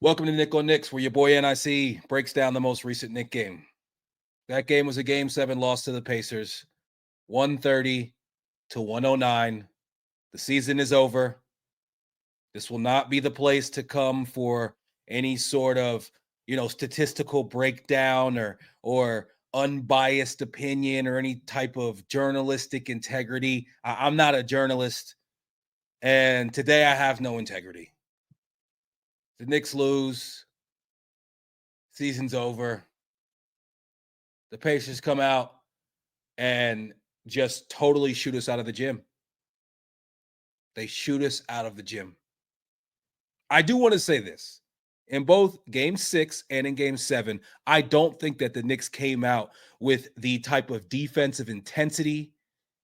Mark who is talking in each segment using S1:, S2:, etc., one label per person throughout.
S1: Welcome to Nick on Knicks, where your boy N.I.C. breaks down the most recent Knick game. That game was a Game 7 loss to the Pacers, 130 to 109. The season is over. This will not be the place to come for any sort of, statistical breakdown or unbiased opinion or any type of journalistic integrity. I'm not a journalist, and today I have no integrity. The Knicks lose. Season's over. The Pacers come out and just totally shoot us out of the gym. They shoot us out of the gym. I do want to say this. In both Game 6 and in Game 7, I don't think that the Knicks came out with the type of defensive intensity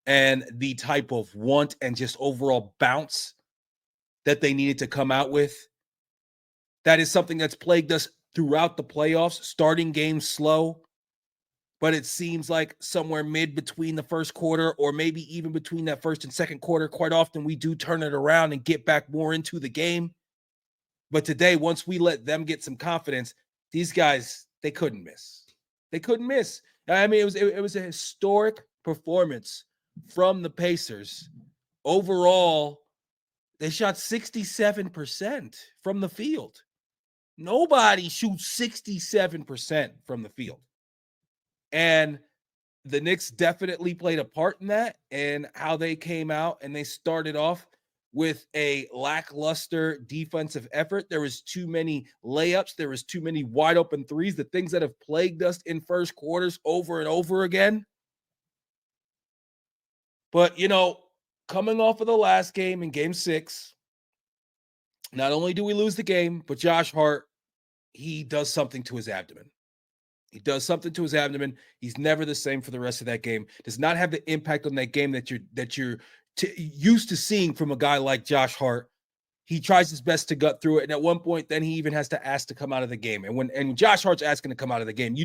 S1: and the type of want and just overall bounce that they needed to come out with. That is something that's plagued us throughout the playoffs, starting games slow. But it seems like somewhere mid between the first quarter or maybe even between that first and second quarter, quite often we do turn it around and get back more into the game. But today, once we let them get some confidence, these guys, they couldn't miss. They couldn't miss. I mean, it was a historic performance from the Pacers. Overall, they shot 67% from the field. Nobody shoots 67% from the field. And the Knicks definitely played a part in that and how they came out, and they started off with a lackluster defensive effort. There was too many layups. There was too many wide open threes, the things that have plagued us in first quarters over and over again. But, coming off of the last game in Game 6, not only do we lose the game, but Josh Hart, he does something to his abdomen. He does something to his abdomen. He's never the same for the rest of that game. Does not have the impact on that game that you're used to seeing from a guy like Josh Hart. He tries his best to gut through it, and at one point, then he even has to ask to come out of the game. And when Josh Hart's asking to come out of the game,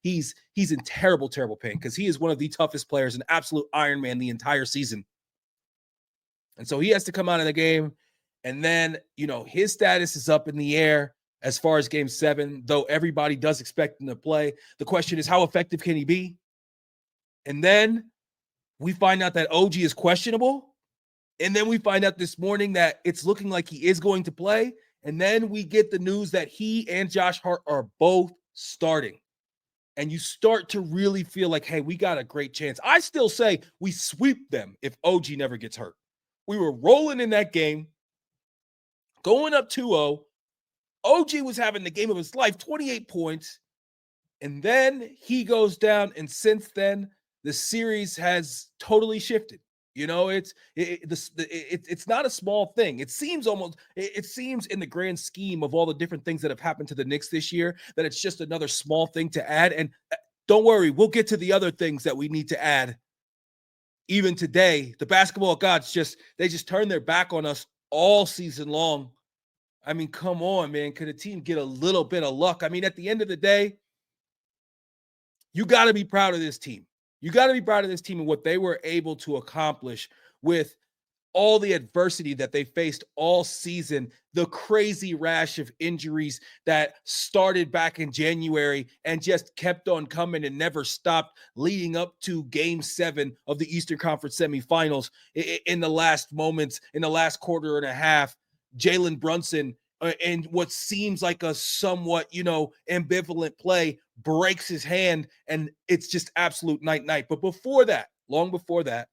S1: he's in terrible, terrible pain because he is one of the toughest players, an absolute Iron Man the entire season. And so he has to come out of the game, and then his status is up in the air. As far as Game 7, though everybody does expect him to play, the question is how effective can he be? And then we find out that OG is questionable. And then we find out this morning that it's looking like he is going to play. And then we get the news that he and Josh Hart are both starting. And you start to really feel like, hey, we got a great chance. I still say we sweep them if OG never gets hurt. We were rolling in that game, going up 2-0. OG was having the game of his life, 28 points, and then he goes down, and since then, the series has totally shifted. It's not a small thing. It seems in the grand scheme of all the different things that have happened to the Knicks this year that it's just another small thing to add, and don't worry, we'll get to the other things that we need to add. Even today, the basketball gods they just turn their back on us all season long. I mean, come on, man. Could a team get a little bit of luck? I mean, at the end of the day, you got to be proud of this team. You got to be proud of this team and what they were able to accomplish with all the adversity that they faced all season, the crazy rash of injuries that started back in January and just kept on coming and never stopped, leading up to Game 7 of the Eastern Conference semifinals. In the last moments, in the last quarter and a half, Jalen Brunson, and what seems like a somewhat, ambivalent play, breaks his hand, and it's just absolute night. But before that, long before that,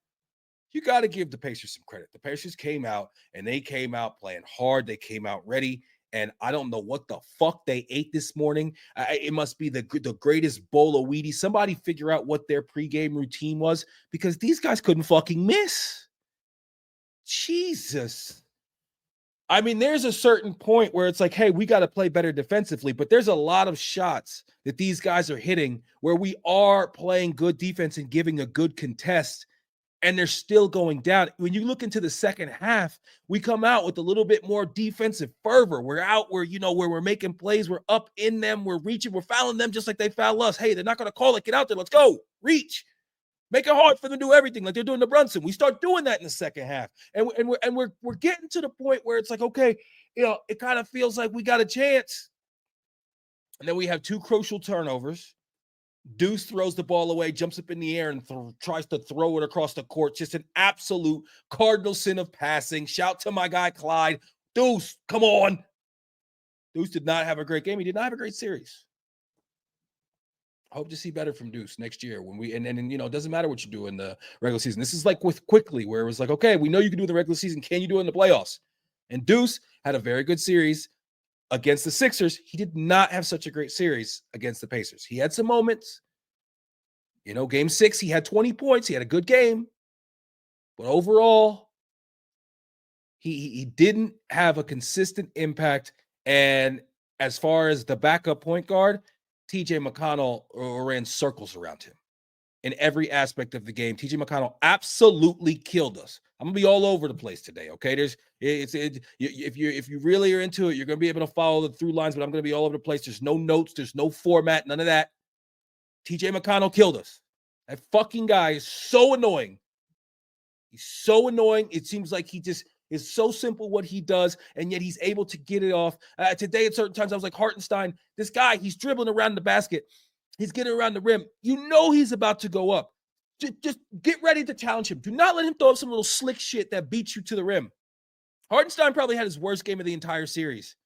S1: you got to give the Pacers some credit. The Pacers came out, and they came out playing hard. They came out ready, and I don't know what the fuck they ate this morning. It must be the greatest bowl of Wheaties. Somebody figure out what their pregame routine was, because these guys couldn't fucking miss. Jesus. I mean, there's a certain point where it's like, hey, we got to play better defensively, but there's a lot of shots that these guys are hitting where we are playing good defense and giving a good contest, and they're still going down. When you look into the second half, we come out with a little bit more defensive fervor. We're out where we're making plays, we're up in them, we're reaching, we're fouling them just like they foul us. Hey, they're not going to call it. Get out there. Let's go. Reach. Make it hard for them to do everything like they're doing to Brunson. We start doing that in the second half. And we're getting to the point where it's like, okay, it kind of feels like we got a chance. And then we have 2 crucial turnovers. Deuce throws the ball away, jumps up in the air, and tries to throw it across the court. Just an absolute cardinal sin of passing. Shout to my guy, Clyde. Deuce, come on. Deuce did not have a great game. He did not have a great series. I hope to see better from Deuce next year when it doesn't matter what you do in the regular season. This is like with Quickly, where it was like, okay, we know you can do in the regular season. Can you do it in the playoffs? And Deuce had a very good series against the Sixers. He did not have such a great series against the Pacers. He had some moments. Game 6, he had 20 points. He had a good game. But overall, he didn't have a consistent impact. And as far as the backup point guard, TJ McConnell ran circles around him in every aspect of the game. TJ McConnell absolutely killed us. I'm gonna be all over the place today. Okay, if you really are into it, you're gonna be able to follow the through lines. But I'm gonna be all over the place. There's no notes. There's no format. None of that. TJ McConnell killed us. That fucking guy is so annoying. He's so annoying. It seems like he just is so simple what he does, and yet he's able to get it off. Today, at certain times, I was like, Hartenstein, this guy, he's dribbling around the basket. He's getting around the rim. He's about to go up. Just get ready to challenge him. Do not let him throw up some little slick shit that beats you to the rim. Hartenstein probably had his worst game of the entire series.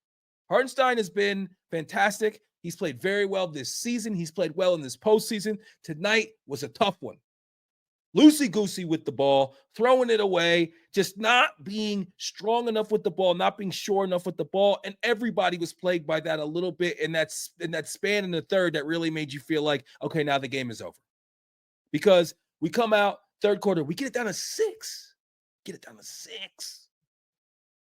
S1: Hartenstein has been fantastic. He's played very well this season. He's played well in this postseason. Tonight was a tough one. Loosey-goosey with the ball, throwing it away, just not being strong enough with the ball, not being sure enough with the ball, and everybody was plagued by that a little bit in that span in the third that really made you feel like, okay, now the game is over. Because we come out third quarter, we get it down to 6.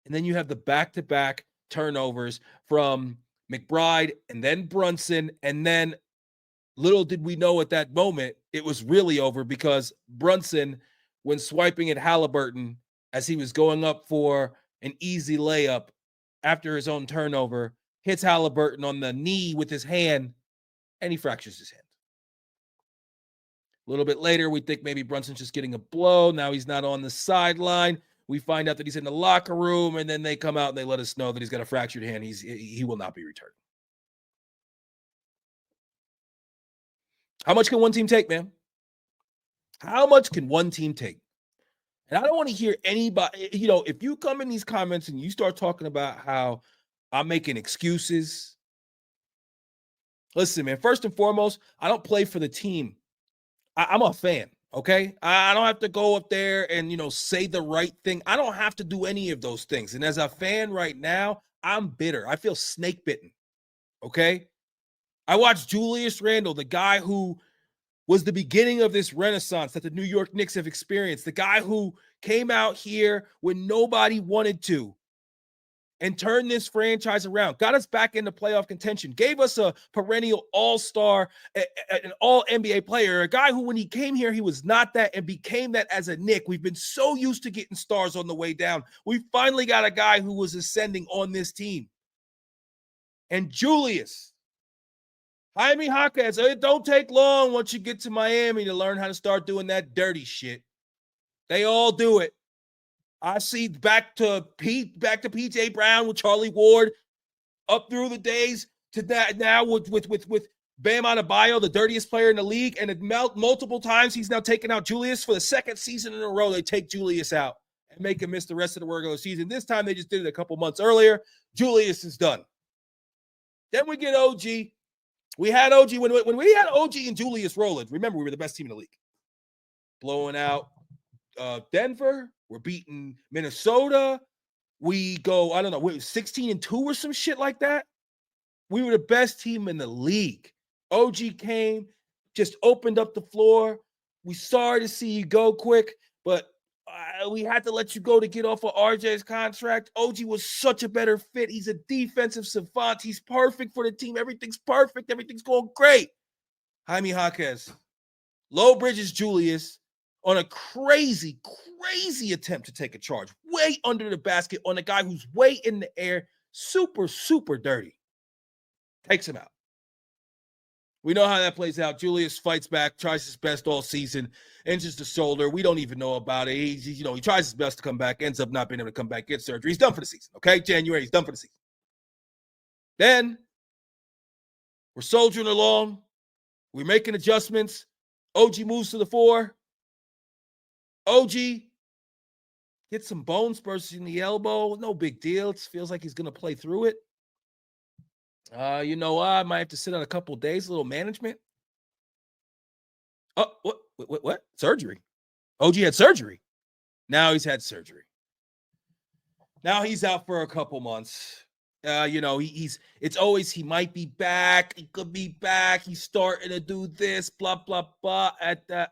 S1: And then you have the back-to-back turnovers from McBride and then Brunson, and then little did we know at that moment, it was really over because Brunson, when swiping at Halliburton as he was going up for an easy layup after his own turnover, hits Halliburton on the knee with his hand, and he fractures his hand. A little bit later, we think maybe Brunson's just getting a blow. Now he's not on the sideline. We find out that he's in the locker room, and then they come out and they let us know that he's got a fractured hand. He will not be returned. How much can one team take, man? How much can one team take? And I don't want to hear anybody, if you come in these comments and you start talking about how I'm making excuses. Listen, man, first and foremost, I don't play for the team. I'm a fan, okay? I don't have to go up there and, say the right thing. I don't have to do any of those things. And as a fan right now, I'm bitter. I feel snake bitten, okay? I watched Julius Randle, the guy who was the beginning of this renaissance that the New York Knicks have experienced, the guy who came out here when nobody wanted to and turned this franchise around, got us back into playoff contention, gave us a perennial all-star, an all-NBA player, a guy who, when he came here, he was not that and became that as a Knick. We've been so used to getting stars on the way down. We finally got a guy who was ascending on this team. And Julius, Jaime Jaquez, it don't take long once you get to Miami to learn how to start doing that dirty shit. They all do it. I see back to PJ Brown with Charlie Ward, up through the days to that now with Bam Adebayo, the dirtiest player in the league, and multiple times he's now taken out Julius for the second season in a row. They take Julius out and make him miss the rest of the regular season. This time they just did it a couple months earlier. Julius is done. Then we get OG. We had OG when we had OG and Julius rolling. Remember, we were the best team in the league. Blowing out Denver. We're beating Minnesota. We go, 16-2 or some shit like that. We were the best team in the league. OG came, just opened up the floor. We sorry to see you go quick, but we had to let you go to get off of RJ's contract. OG was such a better fit. He's a defensive savant. He's perfect for the team. Everything's perfect. Everything's going great. Jaime Jaquez. Low Bridges Julius on a crazy attempt to take a charge. Way under the basket on a guy who's way in the air. Super, super dirty. Takes him out. We know how that plays out. Julius fights back, tries his best all season, injures the shoulder. We don't even know about it. He tries his best to come back, ends up not being able to come back, get surgery. He's done for the season, okay? January, he's done for the season. Then we're soldiering along. We're making adjustments. OG moves to the 4. OG gets some bone spurs in the elbow. No big deal. It feels like he's going to play through it. You know what? I might have to sit out a couple of days, a little management. Oh, what? Surgery. OG had surgery. Now he's had surgery. Now he's out for a couple months. It's always he might be back. He could be back. He's starting to do this, blah, blah, blah. At that,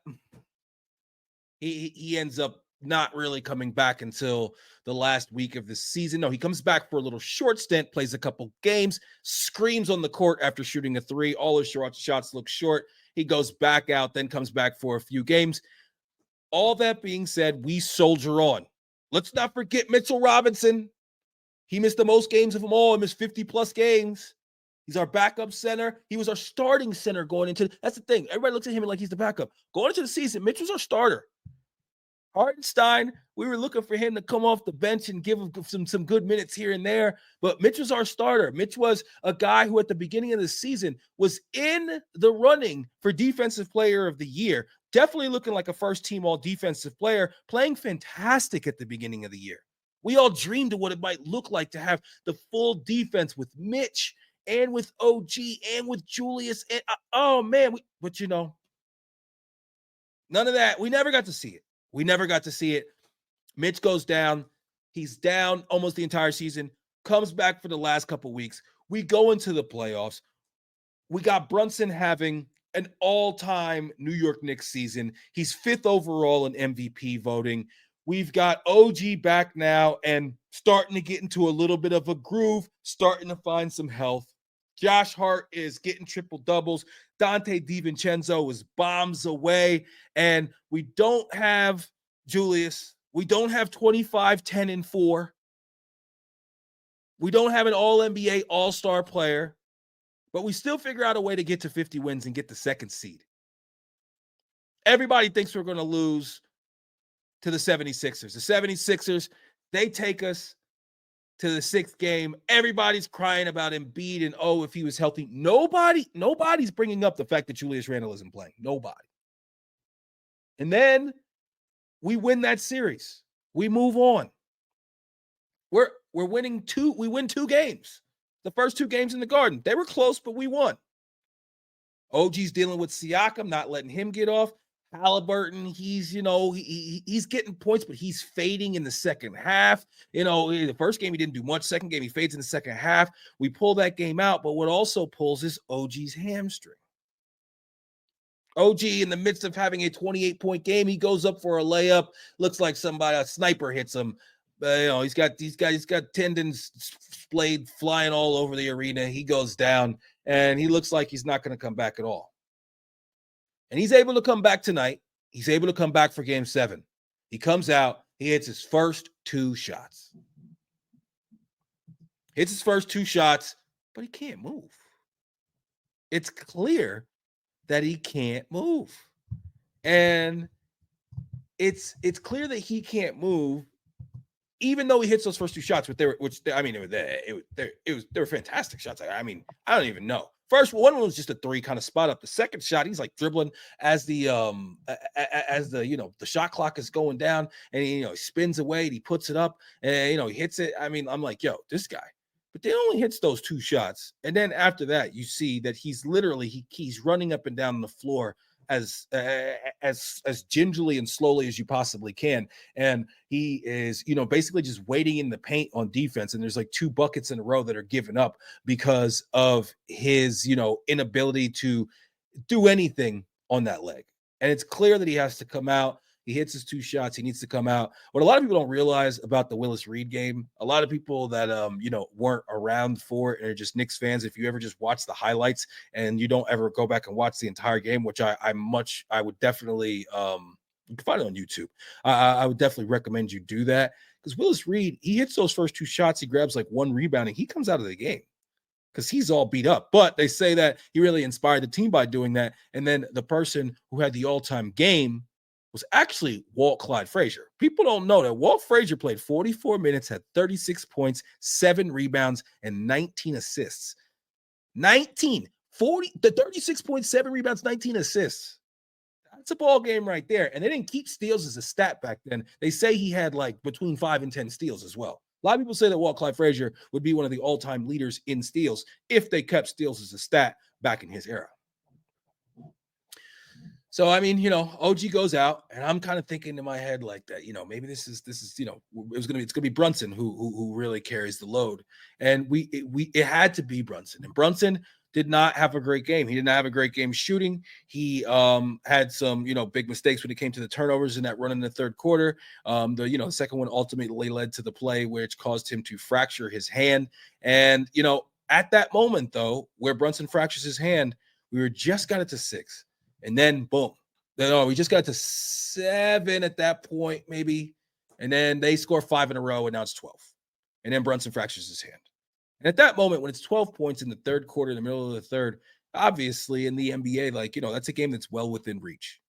S1: he ends up not really coming back until the last week of the season. No, he comes back for a little short stint, plays a couple games, screams on the court after shooting a 3. All his shots look short. He goes back out, then comes back for a few games. All that being said, we soldier on. Let's not forget Mitchell Robinson. He missed the most games of them all. He missed 50-plus games. He's our backup center. He was our starting center going into – that's the thing. Everybody looks at him like he's the backup. Going into the season, Mitchell's our starter. Hartenstein, we were looking for him to come off the bench and give him some good minutes here and there, but Mitch was our starter. Mitch was a guy who at the beginning of the season was in the running for Defensive Player of the Year, definitely looking like a first-team all-defensive player, playing fantastic at the beginning of the year. We all dreamed of what it might look like to have the full defense with Mitch and with OG and with Julius. And oh, man, but none of that. We never got to see it. We never got to see it. Mitch goes down. He's down almost the entire season, comes back for the last couple weeks. We go into the playoffs. We got Brunson having an all-time New York Knicks season. He's 5th overall in MVP voting. We've got OG back now and starting to get into a little bit of a groove, starting to find some health. Josh Hart is getting triple doubles. Dante DiVincenzo is bombs away. And we don't have Julius. We don't have 25, 10, and 4. We don't have an all-NBA all-star player. But we still figure out a way to get to 50 wins and get the 2nd seed. Everybody thinks we're going to lose to the 76ers. The 76ers, they take us to the 6th game. Everybody's crying about Embiid and, if he was healthy. Nobody's bringing up the fact that Julius Randle isn't playing. Nobody. And then we win that series. We move on. We're winning 2. We win 2 games. The first 2 games in the Garden. They were close, but we won. OG's dealing with Siakam, not letting him get off. Halliburton, he's getting points, but he's fading in the second half. The first game he didn't do much. Second game he fades in the second half. We pull that game out, but what also pulls is OG's hamstring. OG, in the midst of having a 28-point game, he goes up for a layup. Looks like a sniper hits him. He's got tendons splayed flying all over the arena. He goes down, and he looks like he's not going to come back at all. And he's able to come back tonight. He's able to come back for Game 7. He comes out. He hits his first 2 shots. Hits his first 2 shots, but he can't move. It's clear that he can't move. And it's clear that he can't move, even though he hits those first 2 shots, they were fantastic shots. I don't even know. First one was just a 3 kind of spot up. The second shot, he's like dribbling as the shot clock is going down, and he spins away and he puts it up, and he hits it. I'm like, this guy. But they only hits those 2 shots, and then after that, you see that he's literally he's running up and down the floor as gingerly and slowly as you possibly can, and he is basically just waiting in the paint on defense, and there's like 2 buckets in a row that are given up because of his inability to do anything on that leg. And it's clear that he has to come out. He hits his 2 shots. He needs to come out. What a lot of people don't realize about the Willis Reed game, a lot of people that weren't around for it and are just Knicks fans, if you ever just watch the highlights and you don't ever go back and watch the entire game, which I would definitely you can find it on YouTube. I would definitely recommend you do that, because Willis Reed, he hits those first 2 shots, he grabs like 1 rebound, and he comes out of the game. because he's all beat up. But they say that he really inspired the team by doing that. And then the person who had the all-time game was actually Walt Clyde Frazier. People don't know that Walt Frazier played 44 minutes, had 36 points, 7 rebounds, and 19 assists. 36.7 rebounds, 19 assists. That's a ball game right there. And they didn't keep steals as a stat back then. They say he had like between 5 and 10 steals as well. A lot of people say that Walt Clyde Frazier would be one of the all-time leaders in steals if they kept steals as a stat back in his era. So, I mean, OG goes out, and I'm kind of thinking in my head like that, maybe this is, it's going to be Brunson who really carries the load. And it had to be Brunson. And Brunson did not have a great game. He did not have a great game shooting. He had some, big mistakes when it came to the turnovers in that run in the third quarter. The second one ultimately led to the play which caused him to fracture his hand. And, at that moment, though, where Brunson fractures his hand, we were just got it to 6. And then, boom. We just got to 7 at that point, maybe. And then they score 5 in a row, and now it's 12. And then Brunson fractures his hand. And at that moment, when it's 12 points in the third quarter, in the middle of the third, obviously in the NBA, that's a game that's well within reach.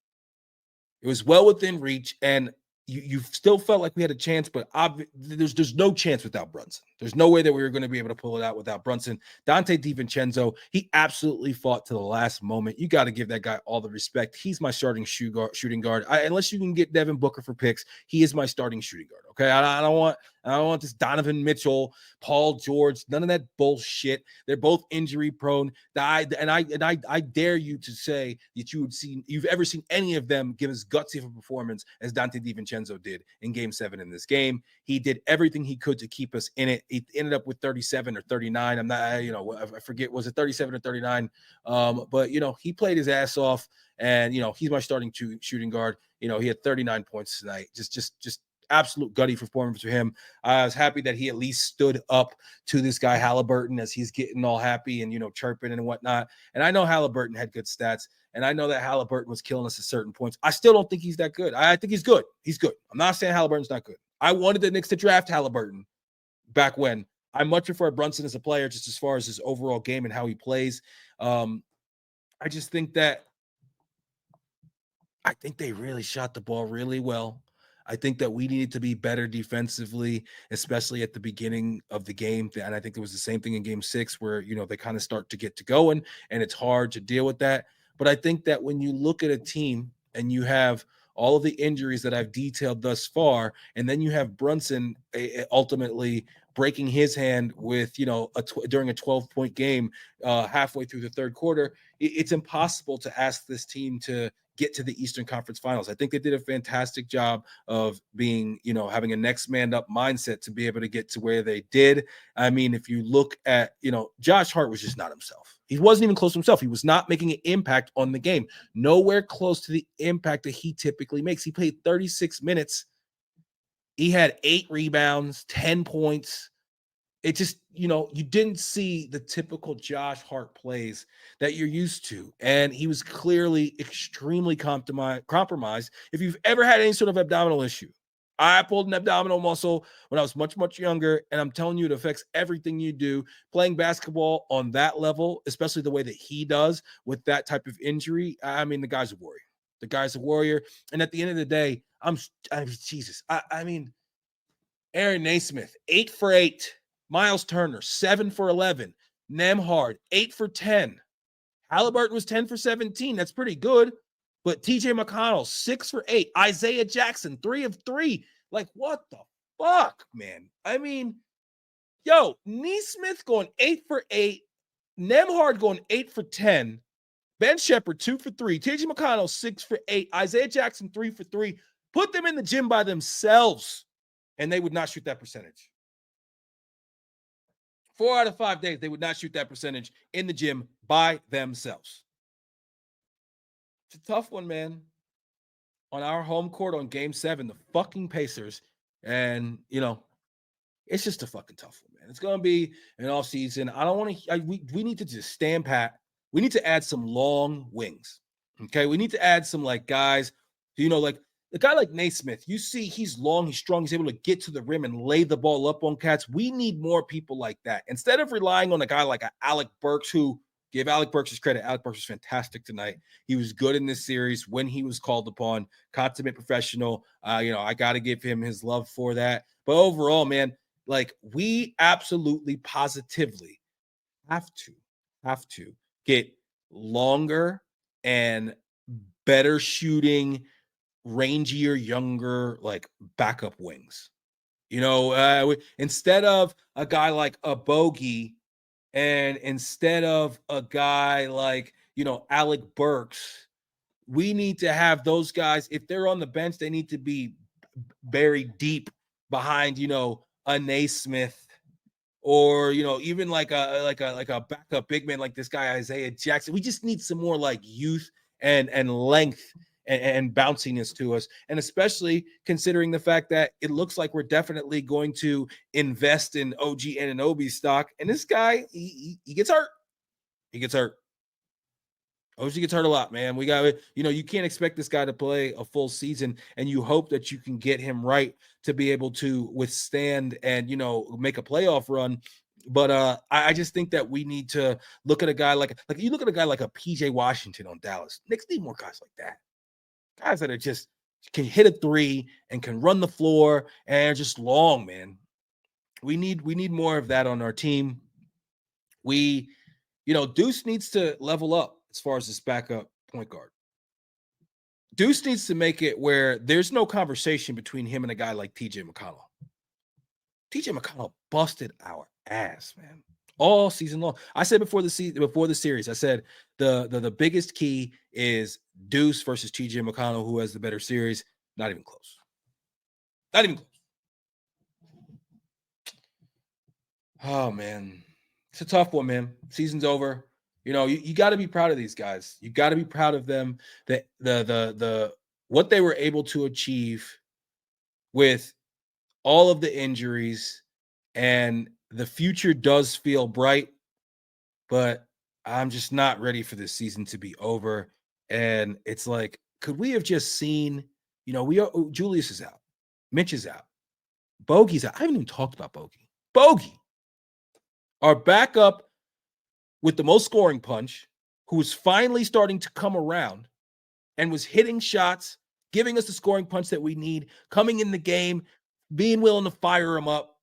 S1: It was well within reach, and you still felt like we had a chance, but there's no chance without Brunson. There's no way that we were going to be able to pull it out without Brunson. Dante DiVincenzo, he absolutely fought to the last moment. You got to give that guy all the respect. He's my starting shooting guard. Unless you can get Devin Booker for picks, he is my starting shooting guard. Okay, I don't want this Donovan Mitchell, Paul George, none of that bullshit. They're both injury prone. I dare you to say that you've ever seen any of them give as gutsy of a performance as Dante DiVincenzo did in Game 7 in this game. He did everything he could to keep us in it. He ended up with 37 or 39. I'm not, I forget, was it 37 or 39? But he played his ass off, and he's my starting shooting guard. He had 39 points tonight. Just absolute gutty performance for him. I was happy that he at least stood up to this guy Halliburton as he's getting all happy and chirping and whatnot. And I know Halliburton had good stats, and I know that Halliburton was killing us at certain points. I still don't think he's that good. I think he's good. He's good. I'm not saying Halliburton's not good. I wanted the Knicks to draft Halliburton back when. I much prefer Brunson as a player, just as far as his overall game and how he plays. I just think that they really shot the ball really well. I think that we needed to be better defensively, especially at the beginning of the game. And I think it was the same thing in Game 6 where, they kind of start to get to going, and it's hard to deal with that. But I think that when you look at a team and you have all of the injuries that I've detailed thus far, and then you have Brunson ultimately breaking his hand with, during a 12-point game halfway through the third quarter, it's impossible to ask this team to get to the Eastern Conference Finals. I think they did a fantastic job of being, having a next man up mindset to be able to get to where they did. I mean, if you look at, Josh Hart was just not himself. He wasn't even close to himself. He was not making an impact on the game. Nowhere close to the impact that he typically makes. He played 36 minutes. He had 8 rebounds, 10 points. It just, you didn't see the typical Josh Hart plays that you're used to. And he was clearly extremely compromised. If you've ever had any sort of abdominal issue, I pulled an abdominal muscle when I was much, much younger. And I'm telling you, it affects everything you do. Playing basketball on that level, especially the way that he does with that type of injury. I mean, the guy's a warrior. The guy's a warrior. And at the end of the day, I mean, Aaron Naismith, 8 for 8. Miles Turner, 7 for 11. Nembhard, 8 for 10. Halliburton was 10 for 17. That's pretty good. But TJ McConnell, 6 for 8. Isaiah Jackson, 3 of 3. Like, what the fuck, man? I mean, Naismith going 8 for 8. Nembhard going 8 for 10. Ben Shepherd, 2 for 3. TJ McConnell, 6 for 8. Isaiah Jackson, 3 for 3. Put them in the gym by themselves, and they would not shoot that percentage. 4 out of 5 days, they would not shoot that percentage in the gym by themselves. It's a tough one, man. On our home court on Game 7, the fucking Pacers, and, it's just a fucking tough one, man. It's going to be an off season. I don't want to, we need to just stand pat. We need to add some long wings, okay? We need to add some, guys, A guy like Naismith, you see he's long, he's strong, he's able to get to the rim and lay the ball up on cats. We need more people like that. Instead of relying on a guy like Alec Burks, who give Alec Burks his credit. Alec Burks was fantastic tonight. He was good in this series when he was called upon, consummate professional. I got to give him his love for that. But overall, man, like we absolutely positively have to have to get longer and better shooting, rangier, younger, like backup wings. Instead of a guy like a Bogey, and instead of a guy like Alec Burks, we need to have those guys. If they're on the bench, they need to be buried deep behind a Naismith, or even like a backup big man like this guy Isaiah Jackson. We just need some more like youth and length and bounciness to us, and especially considering the fact that it looks like we're definitely going to invest in OG Anunoby stock, and this guy he gets hurt. He gets hurt. OG gets hurt a lot, man. We got, you can't expect this guy to play a full season, and you hope that you can get him right to be able to withstand and, make a playoff run. But I just think that we need to look at a guy like you look at a guy like a PJ Washington on Dallas. Knicks need more guys like that. Guys that are just can hit a three and can run the floor and are just long, man. We need more of that on our team. Deuce needs to level up as far as this backup point guard. Deuce needs to make it where there's no conversation between him and a guy like TJ McConnell. TJ McConnell busted our ass, man, all season long. I said before the series, I said the biggest key is Deuce versus TJ McConnell, who has the better series. Not even close. Not even close. Oh man, it's a tough one, man. Season's over. You got to be proud of these guys. You got to be proud of them, that the what they were able to achieve with all of the injuries, and the future does feel bright, but I'm just not ready for this season to be over. And it's like, could we have just seen, Julius is out, Mitch is out, Bogey's out. I haven't even talked about Bogey. Bogey, our backup with the most scoring punch, who was finally starting to come around and was hitting shots, giving us the scoring punch that we need, coming in the game, being willing to fire him up,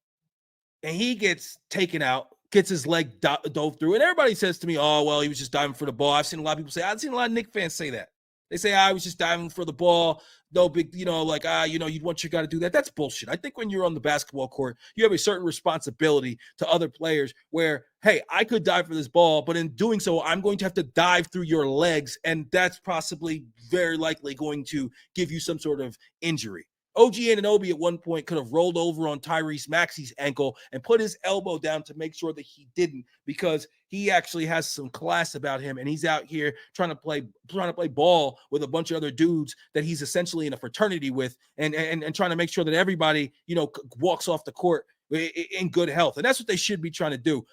S1: and he gets taken out, gets his leg dove through, and everybody says to me, oh, well, he was just diving for the ball. I've seen a lot of people say, I've seen a lot of Knicks fans say that. They say, I was just diving for the ball. No big, you'd want your guy to do that. That's bullshit. I think when you're on the basketball court, you have a certain responsibility to other players where, hey, I could dive for this ball, but in doing so, I'm going to have to dive through your legs, and that's possibly very likely going to give you some sort of injury. OG Anunoby at one point could have rolled over on Tyrese Maxey's ankle and put his elbow down to make sure that he didn't, because he actually has some class about him, and he's out here trying to play ball with a bunch of other dudes that he's essentially in a fraternity with, and trying to make sure that everybody walks off the court in good health. And that's what they should be trying to do.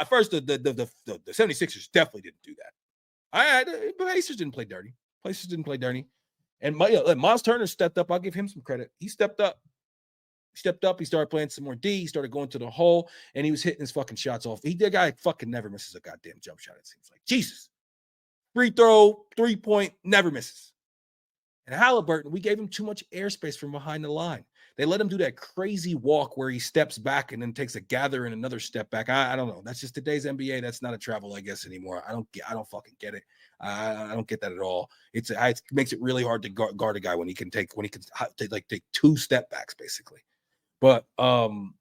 S1: First, the 76ers definitely didn't do that. The Pacers didn't play dirty. And Miles Turner stepped up. I'll give him some credit. He stepped up. He started playing some more D. He started going to the hole, and he was hitting his fucking shots off. The guy fucking never misses a goddamn jump shot, it seems like. Jesus. Free throw, 3-point, never misses. And Halliburton, we gave him too much airspace from behind the line. They let him do that crazy walk where he steps back and then takes a gather and another step back. I don't know. That's just today's NBA. That's not a travel, I guess, anymore. I don't fucking get it. I don't get that at all. It makes it really hard to guard a guy when he can take two step backs basically. But going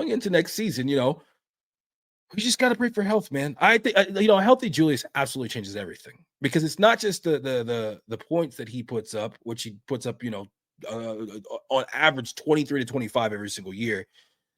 S1: into next season, we just got to pray for health, man. I think a healthy Julius absolutely changes everything, because it's not just the points that he puts up, which he puts up, on average 23 to 25 every single year.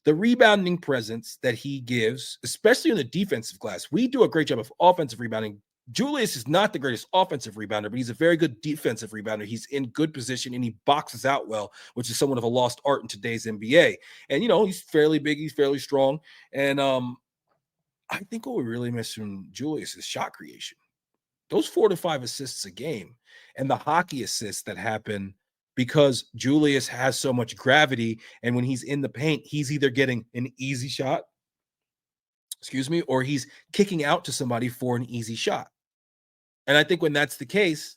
S1: The rebounding presence that he gives, especially in the defensive glass. We do a great job of offensive rebounding. Julius is not the greatest offensive rebounder, but he's a very good defensive rebounder. He's in good position and he boxes out well, which is somewhat of a lost art in today's NBA. And, he's fairly big. He's fairly strong. And I think what we really miss from Julius is shot creation. those 4 to 5 assists a game, and the hockey assists that happen because Julius has so much gravity. And when he's in the paint, he's either getting an easy shot, excuse me, or he's kicking out to somebody for an easy shot. And I think when that's the case,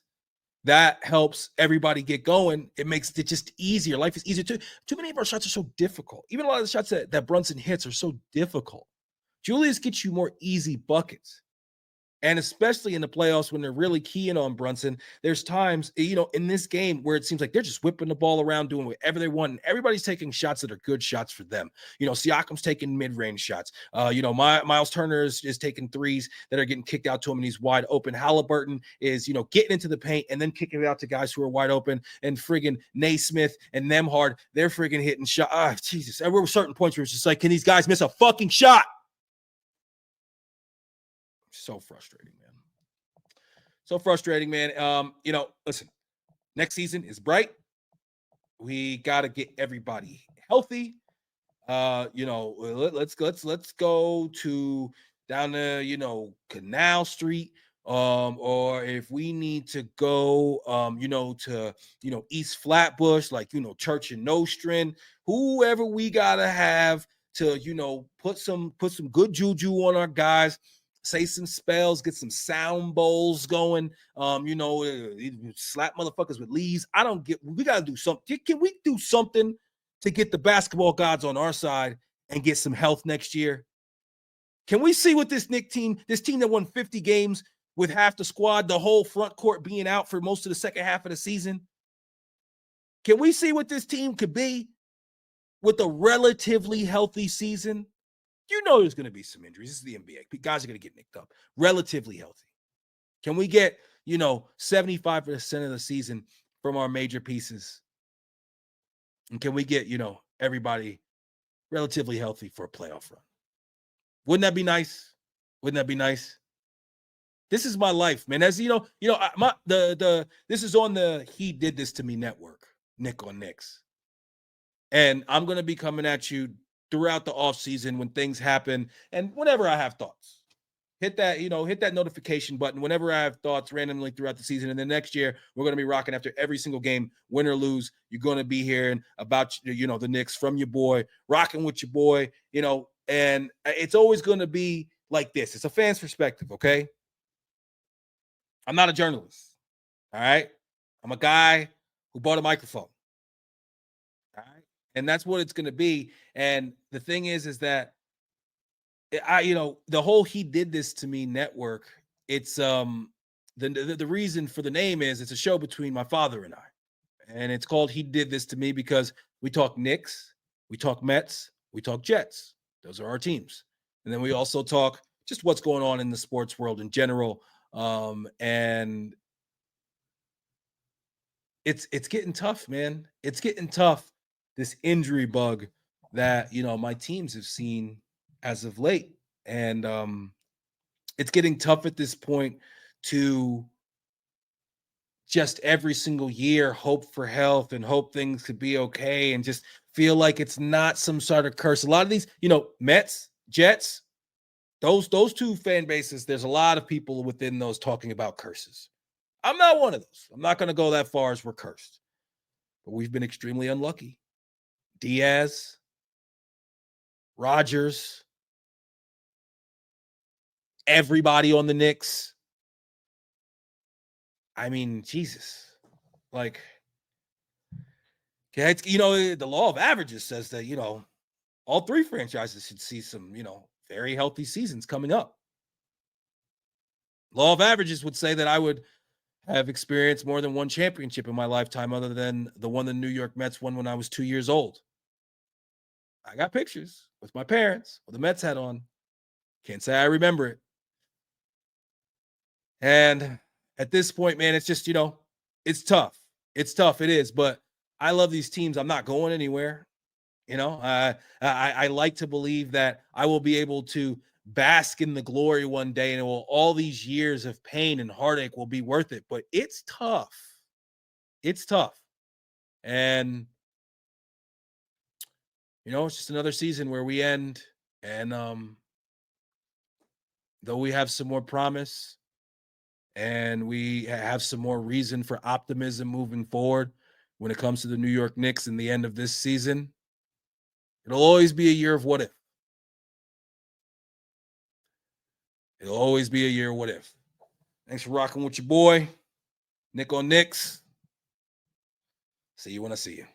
S1: that helps everybody get going. It makes it just easier. Life is easier. Too many of our shots are so difficult. Even a lot of the shots that Brunson hits are so difficult. Julius gets you more easy buckets. And especially in the playoffs when they're really keying on Brunson, there's times, in this game where it seems like they're just whipping the ball around, doing whatever they want. And everybody's taking shots that are good shots for them. Siakam's taking mid-range shots. Miles Turner is taking threes that are getting kicked out to him and he's wide open. Halliburton is, getting into the paint and then kicking it out to guys who are wide open. And friggin' Naismith and Nemhard, they're friggin' hitting shots. Jesus. And there were certain points where it's just like, can these guys miss a fucking shot? So frustrating, man. So frustrating, man. Listen, next season is bright. We got to get everybody healthy. Let's go to down to Canal Street. Or if we need to go to East Flatbush, like Church and Nostrand, whoever we gotta have to put some good juju on our guys, say some spells, get some sound bowls going, slap motherfuckers with leaves. We gotta do something. Can we do something to get the basketball gods on our side and get some health next year? Can we see what this Knicks team, this team that won 50 games with half the squad, the whole front court being out for most of the second half of the season? Can we see what this team could be with a relatively healthy season? There's going to be some injuries. This is the NBA. Guys are going to get nicked up. Relatively healthy. Can we get, 75% of the season from our major pieces? And can we get, everybody relatively healthy for a playoff run? Wouldn't that be nice? Wouldn't that be nice? This is my life, man. As this is on the He Did This to Me network, Nick on Knicks. And I'm going to be coming at you throughout the off season when things happen and whenever I have thoughts. Hit that notification button whenever I have thoughts randomly throughout the season. And then next year, we're going to be rocking after every single game, win or lose. You're going to be hearing about, the Knicks from your boy, rocking with your boy, and it's always going to be like this. It's a fan's perspective, okay? I'm not a journalist, all right? I'm a guy who bought a microphone, all right? And that's what it's going to be. And the thing is that the whole He Did This to Me network, it's the reason for the name is it's a show between my father and I. And it's called He Did This to Me because we talk Knicks, we talk Mets, we talk Jets. Those are our teams. And then we also talk just what's going on in the sports world in general. And it's getting tough, man. It's getting tough. This injury bug that my teams have seen as of late. And it's getting tough at this point to just every single year hope for health and hope things could be okay and just feel like it's not some sort of curse. A lot of these, Mets, Jets, those two fan bases, there's a lot of people within those talking about curses. I'm not one of those. I'm not going to go that far as we're cursed. But we've been extremely unlucky. Diaz, Rogers, everybody on the Knicks. I mean, Jesus. Like, yeah, it's, the law of averages says that, all three franchises should see some, very healthy seasons coming up. Law of averages would say that I would have experienced more than one championship in my lifetime other than the one the New York Mets won when I was 2 years old. I got pictures with my parents with the Mets hat on. Can't say I remember it. And at this point, man, it's just, it's tough. It's tough. It is. But I love these teams. I'm not going anywhere. I like to believe that I will be able to bask in the glory one day and all these years of pain and heartache will be worth it. But it's tough. It's tough. And, it's just another season where we end. And though we have some more promise and we have some more reason for optimism moving forward when it comes to the New York Knicks in the end of this season. It'll always be a year of what if. It'll always be a year of what if. Thanks for rocking with your boy, Nick on Knicks. See you when I see you.